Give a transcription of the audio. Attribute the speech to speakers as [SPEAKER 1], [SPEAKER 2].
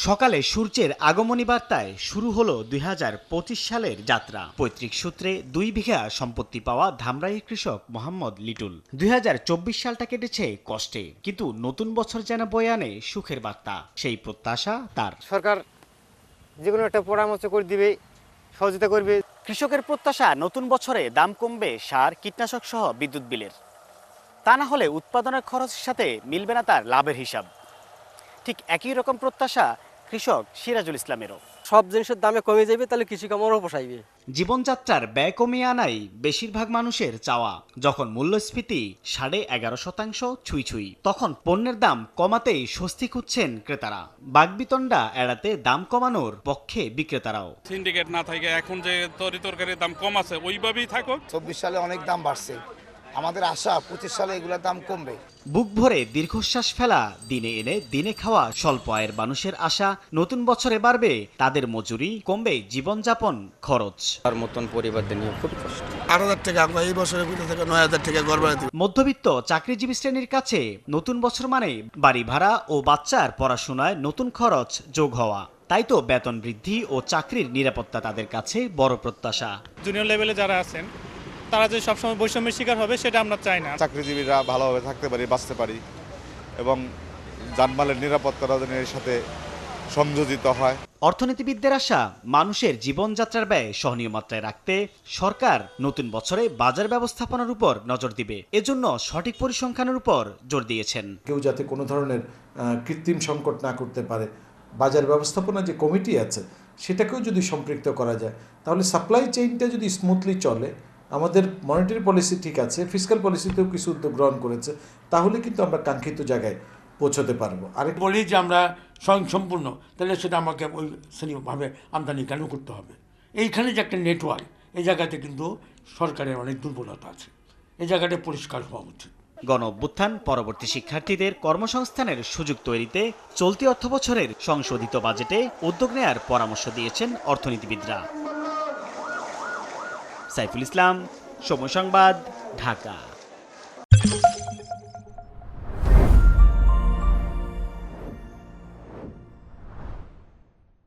[SPEAKER 1] সকালে সূর্যের আগমনী বার্তায় শুরু হলো ২০২৫ সালের যাত্রা। পৈতৃক সূত্রে ২ বিঘা সম্পত্তি পাওয়া ধামরাইয়ের কৃষক মোহাম্মদ লিটুল ২০২৪ সালটা কেটেছে কষ্টে, কিন্তু নতুন বছর যেন বয়ে আনে সুখের বার্তা, সেই প্রত্যাশা তার।
[SPEAKER 2] সরকার যে কোনো একটা পরামর্শ করে দিবে, সহযোগিতা করবে।
[SPEAKER 1] কৃষকের প্রত্যাশা নতুন বছরে দাম কমবে সার, কীটনাশক সহ বিদ্যুৎ বিলের। তা না হলে উৎপাদনের খরচের সাথে মিলবে না তার লাভের হিসাব। ঠিক একই রকম প্রত্যাশা কৃষক সিরাজুল ইসলামেরও।
[SPEAKER 2] সব জিনিসের দামে কমে যাবে, তাহলে কৃষি কামড়ও পোষাইবে।
[SPEAKER 1] জীবনযাত্রার ব্যয় কমিয়ে আনাই বেশিরভাগ মানুষের চাওয়া। যখন মূল্যস্ফীতি 11.5% ছুঁই ছুঁই, তখন পণ্যের দাম কমাতেই স্বস্তি খুঁজছেন ক্রেতারা। বাগবিতণ্ডা এড়াতে দাম কমানোর পক্ষে বিক্রেতারাও।
[SPEAKER 3] সিন্ডিকেট না থাকে এখন যে তরকারির দাম কম আছে ওইভাবেই থাকুক।
[SPEAKER 4] 24 সালে অনেক দাম বাড়ছে, আমাদের আশা 25 সালে এগুলোর দাম কমবে।
[SPEAKER 1] বুক ভরে দীর্ঘশ্বাস ফেলা, দিনে এনে দিনে খাওয়া স্বল্প আয়ের মানুষের আশা নতুন বছরে বাড়বে তাদের মজুরি, কমবে জীবনযাপন খরচ।
[SPEAKER 2] তার মতন পরিবারদের নিয়ে খুব কষ্ট।
[SPEAKER 5] 8,000 টাকা আমরা এই বছরের ভিতর থেকে 9,000 টাকা ঘর ভাড়া দিই।
[SPEAKER 1] মধ্যবিত্ত চাকরিজীবী শ্রেণীর কাছে নতুন বছর মানে বাড়ি ভাড়া ও বাচ্চার পড়াশোনায় নতুন খরচ যোগ হওয়া। তাই তো বেতন বৃদ্ধি ও চাকরির নিরাপত্তা তাদের কাছে বড় প্রত্যাশা।
[SPEAKER 6] জুনিয়র লেভেলে যারা আছেন তারা যে সবসময় বৈষম্যের শিকার হবে সেটা আমরা চাই না।
[SPEAKER 7] চাকরিজীবীরা ভালোভাবে থাকতে পারি, বাঁচতে পারি এবং জানমালের নিরাপত্তার এর সাথে সংযোজিত হয়।
[SPEAKER 1] অর্থনীতিবিদদের আশা, মানুষের জীবনযাত্রার ব্যয় সহনীয় মাত্রায় রাখতে সরকার নতুন বছরে বাজার ব্যবস্থাপনার উপর নজর দিবে। এজন্য সঠিক পরিসংখ্যানের উপর জোর দিয়েছেন।
[SPEAKER 8] কেউ যাতে কোনো ধরনের কৃত্রিম সংকট না করতে পারে, বাজার ব্যবস্থাপনা যে কমিটি আছে সেটাকেও যদি সম্পৃক্ত করা যায়, তাহলে সাপ্লাই চেইনটা যদি স্মুথলি চলে, আমাদের মনিটারি পলিসি ঠিক আছে, ফিসক্যাল পলিসিতেও কিছু উদ্যোগ গ্রহণ করেছে, তাহলে কিন্তু আমরা কাঙ্ক্ষিত জায়গায় পৌঁছতে পারবো। আরেক
[SPEAKER 5] বলি যে আমরা স্বয়ংসম্পূর্ণ, তাহলে সেটা আমাকে ওই শ্রেণীভাবে আমদানি কেন করতে হবে? এইখানে যে একটা নেটওয়ার্ক, এই জায়গাতে কিন্তু সরকারের অনেক দুর্বলতা আছে, এই জায়গাটা পরিষ্কার হওয়া উচিত।
[SPEAKER 1] গণ অভ্যুত্থান পরবর্তী শিক্ষার্থীদের কর্মসংস্থানের সুযোগ তৈরিতে চলতি অর্থবছরের সংশোধিত বাজেটে উদ্যোগ নেয়ার পরামর্শ দিয়েছেন অর্থনীতিবিদরা। সাইফুল ইসলাম, সময় সংবাদ, ঢাকা।